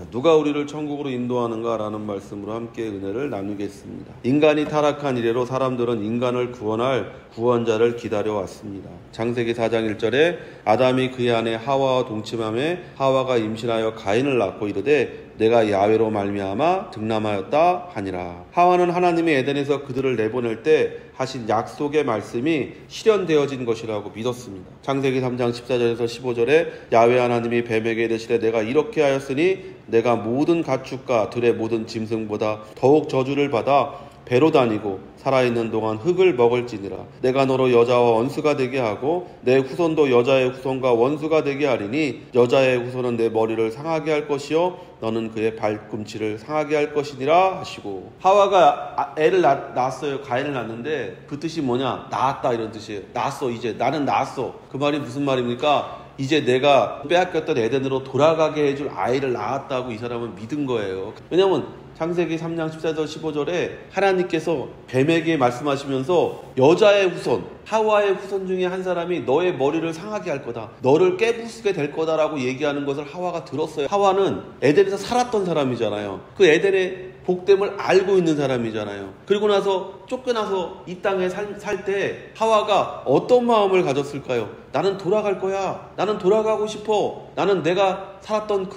누가 우리를 천국으로 인도하는가 라는 말씀으로 함께 은혜를 나누겠습니다. 인간이 타락한 이래로 사람들은 인간을 구원할 구원자를 기다려왔습니다. 창세기 4장 1절에 아담이 그의 아내 하와와 동침함에 하와가 임신하여 가인을 낳고 이르되 내가 야훼로 말미암아 득남하였다 하니라. 하와는 하나님이 에덴에서 그들을 내보낼 때 하신 약속의 말씀이 실현되어진 것이라고 믿었습니다. 창세기 3장 14절에서 15절에 야훼 하나님이 뱀에게 이르시되 내가 이렇게 하였으니 내가 모든 가축과 들의 모든 짐승보다 더욱 저주를 받아 배로 다니고 살아있는 동안 흙을 먹을지니라. 내가 너로 여자와 원수가 되게 하고 내 후손도 여자의 후손과 원수가 되게 하리니 여자의 후손은 내 머리를 상하게 할 것이요 너는 그의 발꿈치를 상하게 할 것이니라 하시고, 하와가 애를 낳았어요. 가인을 낳았는데 그 뜻이 뭐냐? 낳았다 이런 뜻이에요. 낳았어. 이제 나는 낳았어. 그 말이 무슨 말입니까? 이제 내가 빼앗겼던 에덴으로 돌아가게 해줄 아이를 낳았다고 이 사람은 믿은 거예요. 왜냐하면 창세기 3장 14절 15절에 하나님께서 뱀에게 말씀하시면서 여자의 후손, 하와의 후손 중에 한 사람이 너의 머리를 상하게 할 거다, 너를 깨부수게 될 거다라고 얘기하는 것을 하와가 들었어요. 하와는 에덴에서 살았던 사람이잖아요. 그 에덴의 복됨을 알고 있는 사람이잖아요. 그리고 나서 쫓겨나서 이 땅에 살 때 하와가 어떤 마음을 가졌을까요? 나는 돌아갈 거야. 나는 돌아가고 싶어. 나는 내가 살았던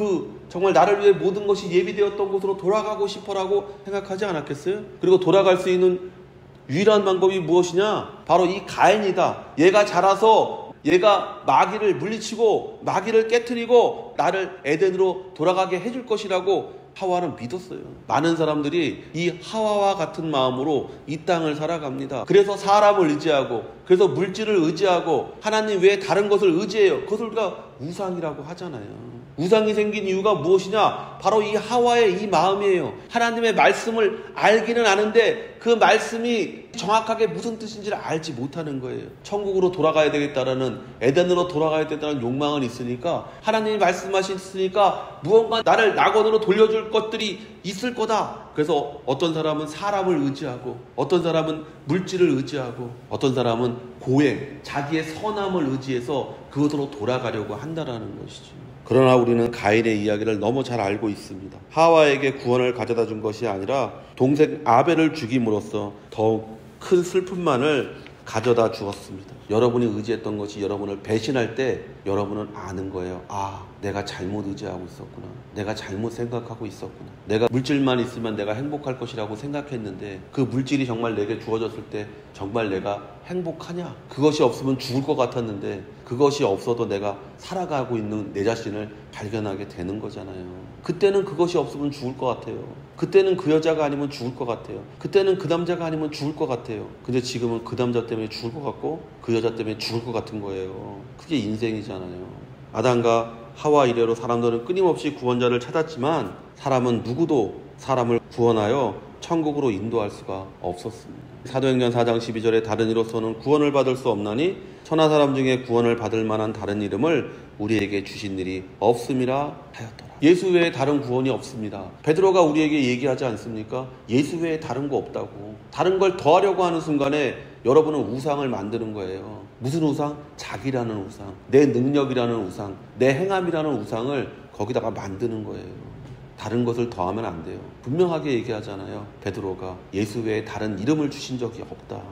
정말 나를 위해 모든 것이 예비되었던 곳으로 돌아가고 싶어라고 생각하지 않았겠어요? 그리고 돌아갈 수 있는 유일한 방법이 무엇이냐? 바로 이 가인이다. 얘가 자라서 얘가 마귀를 물리치고 마귀를 깨트리고 나를 에덴으로 돌아가게 해줄 것이라고 하와는 믿었어요. 많은 사람들이 이 하와와 같은 마음으로 이 땅을 살아갑니다. 그래서 사람을 의지하고, 그래서 물질을 의지하고, 하나님 외에 다른 것을 의지해요. 그것을 우리가 우상이라고 하잖아요. 우상이 생긴 이유가 무엇이냐? 바로 이 하와의 이 마음이에요. 하나님의 말씀을 알기는 아는데 그 말씀이 정확하게 무슨 뜻인지를 알지 못하는 거예요. 천국으로 돌아가야 되겠다라는, 에덴으로 돌아가야 되겠다는 욕망은 있으니까, 하나님이 말씀하셨으니까 무언가 나를 낙원으로 돌려줄 것들이 있을 거다. 그래서 어떤 사람은 사람을 의지하고, 어떤 사람은 물질을 의지하고, 어떤 사람은 고행, 자기의 선함을 의지해서 그것으로 돌아가려고 한다라는 것이죠. 그러나 우리는 가인의 이야기를 너무 잘 알고 있습니다. 하와에게 구원을 가져다 준 것이 아니라 동생 아벨을 죽임으로써 더욱 큰 슬픔만을 가져다 주었습니다. 여러분이 의지했던 것이 여러분을 배신할 때 여러분은 아는 거예요. 아, 내가 잘못 의지하고 있었구나. 내가 잘못 생각하고 있었구나. 내가 물질만 있으면 내가 행복할 것이라고 생각했는데 그 물질이 정말 내게 주어졌을 때 정말 내가 행복하냐? 그것이 없으면 죽을 것 같았는데 그것이 없어도 내가 살아가고 있는 내 자신을 발견하게 되는 거잖아요. 그때는 그것이 없으면 죽을 것 같아요. 그때는 그 여자가 아니면 죽을 것 같아요. 그때는 그 남자가 아니면 죽을 것 같아요. 근데 지금은 그 남자 때문에 죽을 것 같고 그 여자 때문에 죽을 것 같은 거예요. 그게 인생이잖아요. 아담과 하와 이래로 사람들은 끊임없이 구원자를 찾았지만 사람은 누구도 사람을 구원하여 천국으로 인도할 수가 없었습니다. 사도행전 4장 12절에 다른 이로서는 구원을 받을 수 없나니 천하 사람 중에 구원을 받을 만한 다른 이름을 우리에게 주신 일이 없음이라 하였더라. 예수 외에 다른 구원이 없습니다. 베드로가 우리에게 얘기하지 않습니까? 예수 외에 다른 거 없다고. 다른 걸 더하려고 하는 순간에 여러분은 우상을 만드는 거예요. 무슨 우상? 자기라는 우상, 내 능력이라는 우상, 내 행함이라는 우상을 거기다가 만드는 거예요. 다른 것을 더하면 안 돼요. 분명하게 얘기하잖아요. 베드로가 예수 외에 다른 이름을 주신 적이 없다.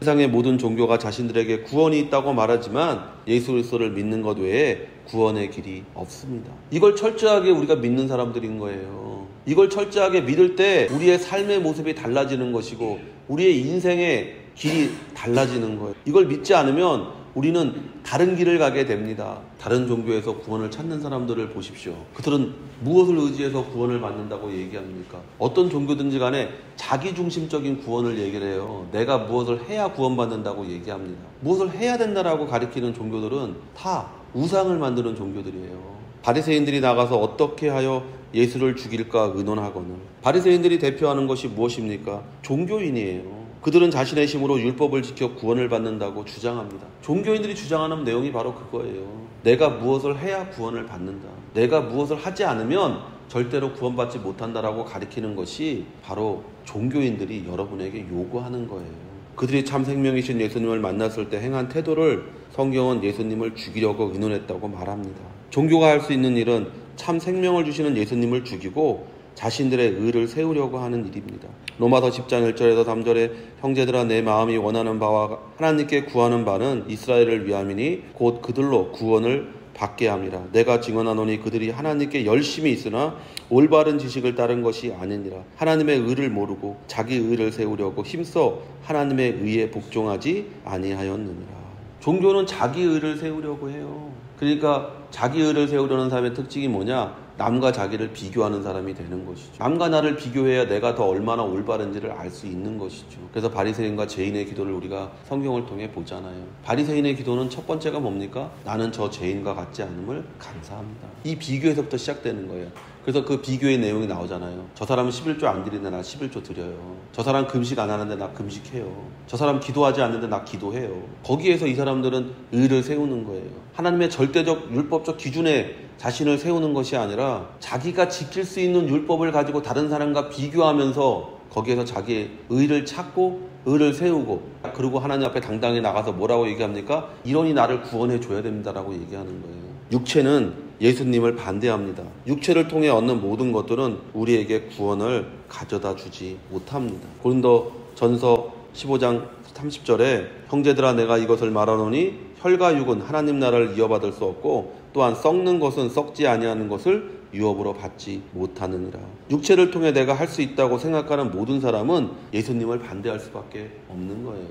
세상의 모든 종교가 자신들에게 구원이 있다고 말하지만 예수 그리스도를 믿는 것 외에 구원의 길이 없습니다. 이걸 철저하게 우리가 믿는 사람들인 거예요. 이걸 철저하게 믿을 때 우리의 삶의 모습이 달라지는 것이고 우리의 인생의 길이 달라지는 거예요. 이걸 믿지 않으면 우리는 다른 길을 가게 됩니다. 다른 종교에서 구원을 찾는 사람들을 보십시오. 그들은 무엇을 의지해서 구원을 받는다고 얘기합니까? 어떤 종교든지 간에 자기중심적인 구원을 얘기를 해요. 내가 무엇을 해야 구원받는다고 얘기합니다. 무엇을 해야 된다라고 가리키는 종교들은 다 우상을 만드는 종교들이에요. 바리새인들이 나가서 어떻게 하여 예수를 죽일까 의논하거늘. 바리새인들이 대표하는 것이 무엇입니까? 종교인이에요. 그들은 자신의 힘으로 율법을 지켜 구원을 받는다고 주장합니다. 종교인들이 주장하는 내용이 바로 그거예요. 내가 무엇을 해야 구원을 받는다. 내가 무엇을 하지 않으면 절대로 구원받지 못한다라고 가리키는 것이 바로 종교인들이 여러분에게 요구하는 거예요. 그들이 참 생명이신 예수님을 만났을 때 행한 태도를 성경은 예수님을 죽이려고 의논했다고 말합니다. 종교가 할 수 있는 일은 참 생명을 주시는 예수님을 죽이고 자신들의 의를 세우려고 하는 일입니다. 로마서 10장 1절에서 3절에 형제들아 내 마음이 원하는 바와 하나님께 구하는 바는 이스라엘을 위함이니 곧 그들로 구원을 받게 함이라. 내가 증언하노니 그들이 하나님께 열심히 있으나 올바른 지식을 따른 것이 아니니라. 하나님의 의를 모르고 자기 의를 세우려고 힘써 하나님의 의에 복종하지 아니하였느니라. 종교는 자기 의를 세우려고 해요. 그러니까 자기 의를 세우려는 사람의 특징이 뭐냐? 남과 자기를 비교하는 사람이 되는 것이죠. 남과 나를 비교해야 내가 더 얼마나 올바른지를 알 수 있는 것이죠. 그래서 바리새인과 죄인의 기도를 우리가 성경을 통해 보잖아요. 바리새인의 기도는 첫 번째가 뭡니까? 나는 저 죄인과 같지 않음을 감사합니다. 이 비교에서부터 시작되는 거예요. 그래서 그 비교의 내용이 나오잖아요. 저 사람은 11조 안 드리는데 나 11조 드려요. 저 사람 금식 안 하는데 나 금식해요. 저 사람 기도하지 않는데 나 기도해요. 거기에서 이 사람들은 의를 세우는 거예요. 하나님의 절대적 율법적 기준에 자신을 세우는 것이 아니라 자기가 지킬 수 있는 율법을 가지고 다른 사람과 비교하면서 거기에서 자기의 의를 찾고 의를 세우고, 그리고 하나님 앞에 당당히 나가서 뭐라고 얘기합니까? 이러니 나를 구원해 줘야 됩니다라고 얘기하는 거예요. 육체는 예수님을 반대합니다. 육체를 통해 얻는 모든 것들은 우리에게 구원을 가져다 주지 못합니다. 고린도전서 15장 30절에 형제들아 내가 이것을 말하노니 혈과 육은 하나님 나라를 이어받을 수 없고 또한 썩는 것은 썩지 아니하는 것을 유업으로 받지 못하느니라. 육체를 통해 내가 할 수 있다고 생각하는 모든 사람은 예수님을 반대할 수밖에 없는 거예요.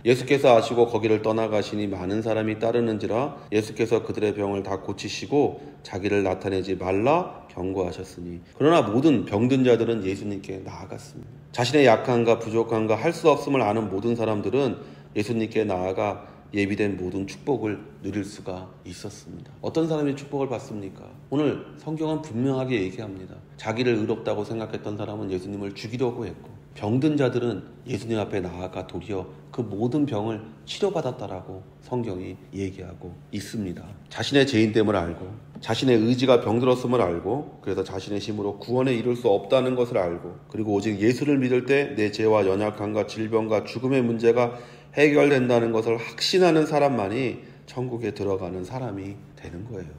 예수께서 아시고 거기를 떠나가시니 많은 사람이 따르는지라. 예수께서 그들의 병을 다 고치시고 자기를 나타내지 말라 경고하셨으니. 그러나 모든 병든 자들은 예수님께 나아갔습니다. 자신의 약함과 부족함과 할 수 없음을 아는 모든 사람들은 예수님께 나아가 예비된 모든 축복을 누릴 수가 있었습니다. 어떤 사람이 축복을 받습니까? 오늘 성경은 분명하게 얘기합니다. 자기를 의롭다고 생각했던 사람은 예수님을 죽이려고 했고, 병든 자들은 예수님 앞에 나아가 도리어 그 모든 병을 치료받았다라고 성경이 얘기하고 있습니다. 자신의 죄인됨을 알고 자신의 의지가 병들었음을 알고, 그래서 자신의 힘으로 구원에 이룰 수 없다는 것을 알고, 그리고 오직 예수를 믿을 때 내 죄와 연약함과 질병과 죽음의 문제가 해결된다는 것을 확신하는 사람만이 천국에 들어가는 사람이 되는 거예요.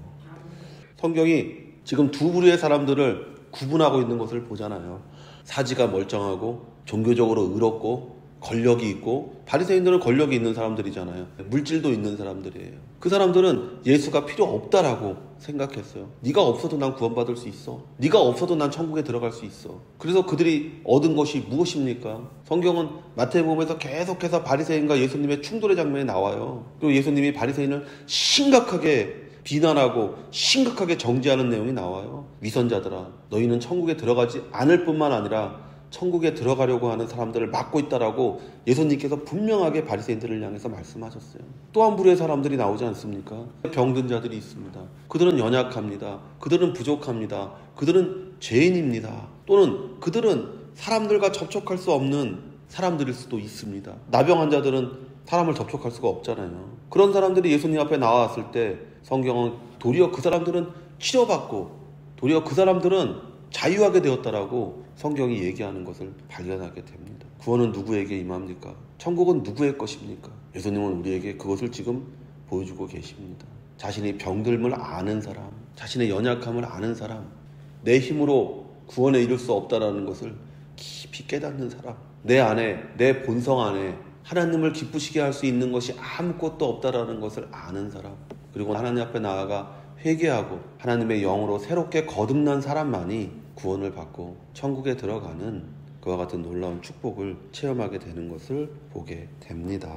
성경이 지금 두 부류의 사람들을 구분하고 있는 것을 보잖아요. 사지가 멀쩡하고 종교적으로 의롭고 권력이 있고, 바리새인들은 권력이 있는 사람들이잖아요. 물질도 있는 사람들이에요. 그 사람들은 예수가 필요 없다라고 생각했어요. 네가 없어도 난 구원받을 수 있어. 네가 없어도 난 천국에 들어갈 수 있어. 그래서 그들이 얻은 것이 무엇입니까? 성경은 마태복음에서 계속해서 바리새인과 예수님의 충돌의 장면이 나와요. 그리고 예수님이 바리새인을 심각하게 비난하고 심각하게 정죄하는 내용이 나와요. 위선자들아, 너희는 천국에 들어가지 않을 뿐만 아니라 천국에 들어가려고 하는 사람들을 막고 있다라고 예수님께서 분명하게 바리새인들을 향해서 말씀하셨어요. 또 한 부류의 사람들이 나오지 않습니까? 병든 자들이 있습니다. 그들은 연약합니다. 그들은 부족합니다. 그들은 죄인입니다. 또는 그들은 사람들과 접촉할 수 없는 사람들일 수도 있습니다. 나병한 자들은 사람을 접촉할 수가 없잖아요. 그런 사람들이 예수님 앞에 나왔을 때 성경은 도리어 그 사람들은 치료받고 도리어 그 사람들은 자유하게 되었다라고 성경이 얘기하는 것을 발견하게 됩니다. 구원은 누구에게 임합니까? 천국은 누구의 것입니까? 예수님은 우리에게 그것을 지금 보여주고 계십니다. 자신이 병들음을 아는 사람, 자신의 연약함을 아는 사람, 내 힘으로 구원에 이를 수 없다라는 것을 깊이 깨닫는 사람, 내 안에, 내 본성 안에 하나님을 기쁘시게 할 수 있는 것이 아무것도 없다라는 것을 아는 사람, 그리고 하나님 앞에 나아가 회개하고 하나님의 영으로 새롭게 거듭난 사람만이 구원을 받고 천국에 들어가는 그와 같은 놀라운 축복을 체험하게 되는 것을 보게 됩니다.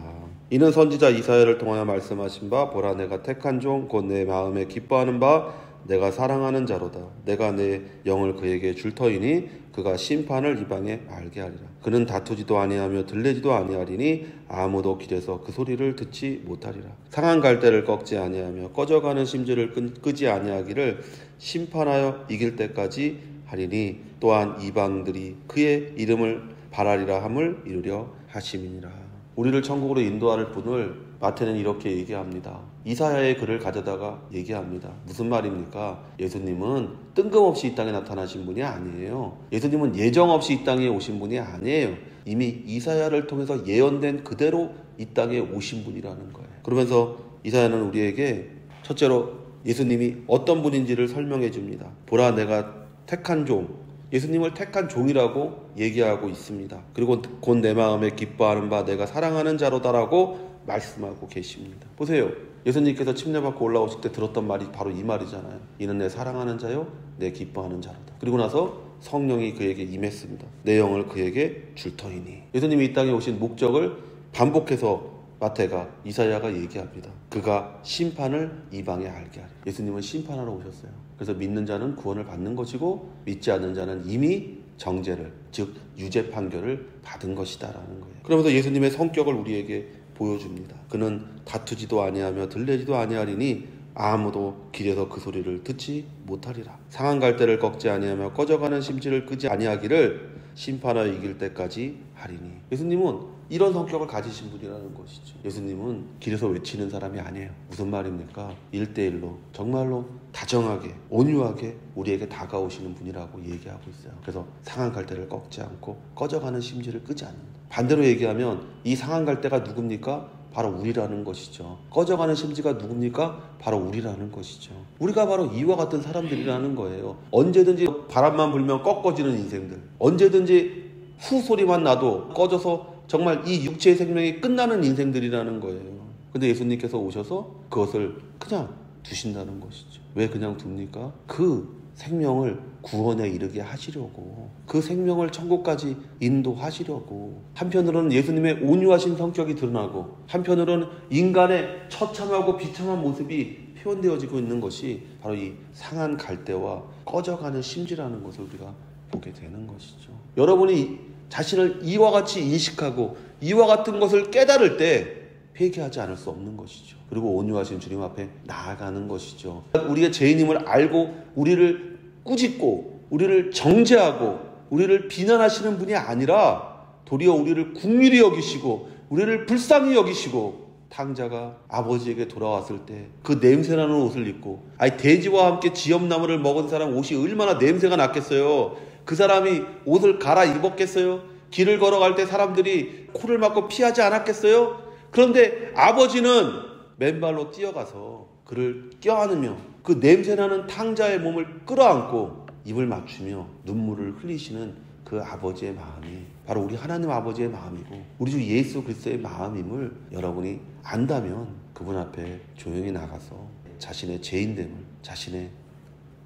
이는 선지자 이사야를 통하여 말씀하신 바, 보라 내가 택한 종 곧 내 마음에 기뻐하는 바 내가 사랑하는 자로다. 내가 내 영을 그에게 줄 터이니 그가 심판을 이방에 알게 하리라. 그는 다투지도 아니하며 들레지도 아니하리니 아무도 길에서 그 소리를 듣지 못하리라. 상한 갈대를 꺾지 아니하며 꺼져가는 심지를 끄지 아니하기를 심판하여 이길 때까지 하리니 또한 이방들이 그의 이름을 바라리라 함을 이루려 하심이니라. 우리를 천국으로 인도할 분을 마태는 이렇게 얘기합니다. 이사야의 글을 가져다가 얘기합니다. 무슨 말입니까? 예수님은 뜬금없이 이 땅에 나타나신 분이 아니에요. 예수님은 예정 없이 이 땅에 오신 분이 아니에요. 이미 이사야를 통해서 예언된 그대로 이 땅에 오신 분이라는 거예요. 그러면서 이사야는 우리에게 첫째로 예수님이 어떤 분인지를 설명해 줍니다. 보라, 내가 택한 종, 예수님을 택한 종이라고 얘기하고 있습니다. 그리고 곧 내 마음에 기뻐하는 바 내가 사랑하는 자로다라고 말씀하고 계십니다. 보세요. 예수님께서 침례받고 올라오실 때 들었던 말이 바로 이 말이잖아요. 이는 내 사랑하는 자요, 내 기뻐하는 자로다. 그리고 나서 성령이 그에게 임했습니다. 내 영을 그에게 줄 터이니. 예수님이 이 땅에 오신 목적을 반복해서 마태가, 이사야가 얘기합니다. 그가 심판을 이방에 알게 하리. 예수님은 심판하러 오셨어요. 그래서 믿는 자는 구원을 받는 것이고 믿지 않는 자는 이미 정죄를, 즉 유죄 판결을 받은 것이다라는 거예요. 그러면서 예수님의 성격을 우리에게 보여줍니다. 그는 다투지도 아니하며 들레지도 아니하리니 아무도 길에서 그 소리를 듣지 못하리라. 상한 갈대를 꺾지 아니하며 꺼져가는 심지를 끄지 아니하기를 심판하여 이길 때까지 하리니. 예수님은 이런 성격을 가지신 분이라는 것이죠. 예수님은 길에서 외치는 사람이 아니에요. 무슨 말입니까? 1대1로 정말로 다정하게 온유하게 우리에게 다가오시는 분이라고 얘기하고 있어요. 그래서 상한 갈대를 꺾지 않고 꺼져가는 심지를 끄지 않는다. 반대로 얘기하면 이 상한 갈대가 누굽니까? 바로 우리라는 것이죠. 꺼져가는 심지가 누굽니까? 바로 우리라는 것이죠. 우리가 바로 이와 같은 사람들이라는 거예요. 언제든지 바람만 불면 꺾어지는 인생들, 언제든지 후소리만 나도 꺼져서 정말 이 육체의 생명이 끝나는 인생들이라는 거예요. 근데 예수님께서 오셔서 그것을 그냥 두신다는 것이죠. 왜 그냥 둡니까? 그 생명을 구원에 이르게 하시려고, 그 생명을 천국까지 인도하시려고. 한편으로는 예수님의 온유하신 성격이 드러나고, 한편으로는 인간의 처참하고 비참한 모습이 표현되어지고 있는 것이 바로 이 상한 갈대와 꺼져가는 심지라는 것을 우리가 보게 되는 것이죠. 여러분이 자신을 이와 같이 인식하고 이와 같은 것을 깨달을 때 회개하지 않을 수 없는 것이죠. 그리고 온유하신 주님 앞에 나아가는 것이죠. 우리의 죄인임을 알고 우리를 꾸짖고 우리를 정죄하고 우리를 비난하시는 분이 아니라 도리어 우리를 긍휼히 여기시고 우리를 불쌍히 여기시고, 탕자가 아버지에게 돌아왔을 때 그 냄새나는 옷을 입고, 돼지와 함께 지엽나무를 먹은 사람 옷이 얼마나 냄새가 났겠어요. 그 사람이 옷을 갈아입었겠어요? 길을 걸어갈 때 사람들이 코를 막고 피하지 않았겠어요? 그런데 아버지는 맨발로 뛰어가서 그를 껴안으며 그 냄새나는 탕자의 몸을 끌어안고 입을 맞추며 눈물을 흘리시는 그 아버지의 마음이 바로 우리 하나님 아버지의 마음이고 우리 주 예수 그리스도의 마음임을 여러분이 안다면 그분 앞에 조용히 나가서 자신의 죄인됨을, 자신의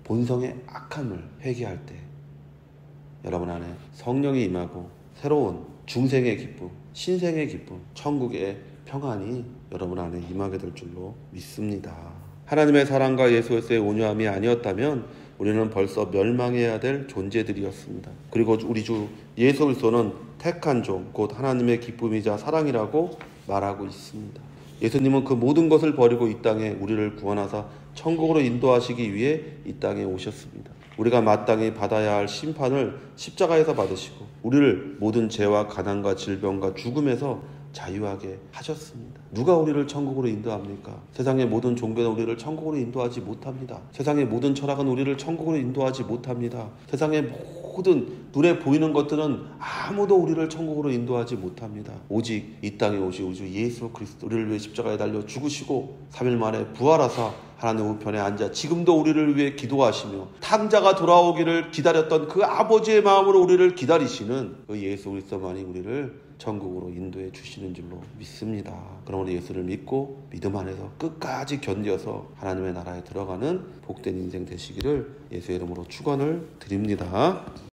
본성의 악함을 회개할 때 여러분 안에 성령이 임하고 새로운 중생의 기쁨, 신생의 기쁨, 천국의 평안이 여러분 안에 임하게 될 줄로 믿습니다. 하나님의 사랑과 예수 그리스도의 온유함이 아니었다면 우리는 벌써 멸망해야 될 존재들이었습니다. 그리고 우리 주 예수 그리스도는 택한 종, 곧 하나님의 기쁨이자 사랑이라고 말하고 있습니다. 예수님은 그 모든 것을 버리고 이 땅에 우리를 구원하사 천국으로 인도하시기 위해 이 땅에 오셨습니다. 우리가 마땅히 받아야 할 심판을 십자가에서 받으시고 우리를 모든 죄와 가난과 질병과 죽음에서 자유하게 하셨습니다. 누가 우리를 천국으로 인도합니까? 세상의 모든 종교는 우리를 천국으로 인도하지 못합니다. 세상의 모든 철학은 우리를 천국으로 인도하지 못합니다. 세상의 모든 눈에 보이는 것들은 아무도 우리를 천국으로 인도하지 못합니다. 오직 이 땅에 오신 우리 주 예수 그리스도, 우리를 위해 십자가에 달려 죽으시고 3일 만에 부활하사 하나님 우편에 앉아 지금도 우리를 위해 기도하시며 탕자가 돌아오기를 기다렸던 그 아버지의 마음으로 우리를 기다리시는 그 예수 그리스도만이 우리를 천국으로 인도해 주시는 줄로 믿습니다. 그럼 우리 예수를 믿고 믿음 안에서 끝까지 견뎌서 하나님의 나라에 들어가는 복된 인생 되시기를 예수의 이름으로 축원을 드립니다.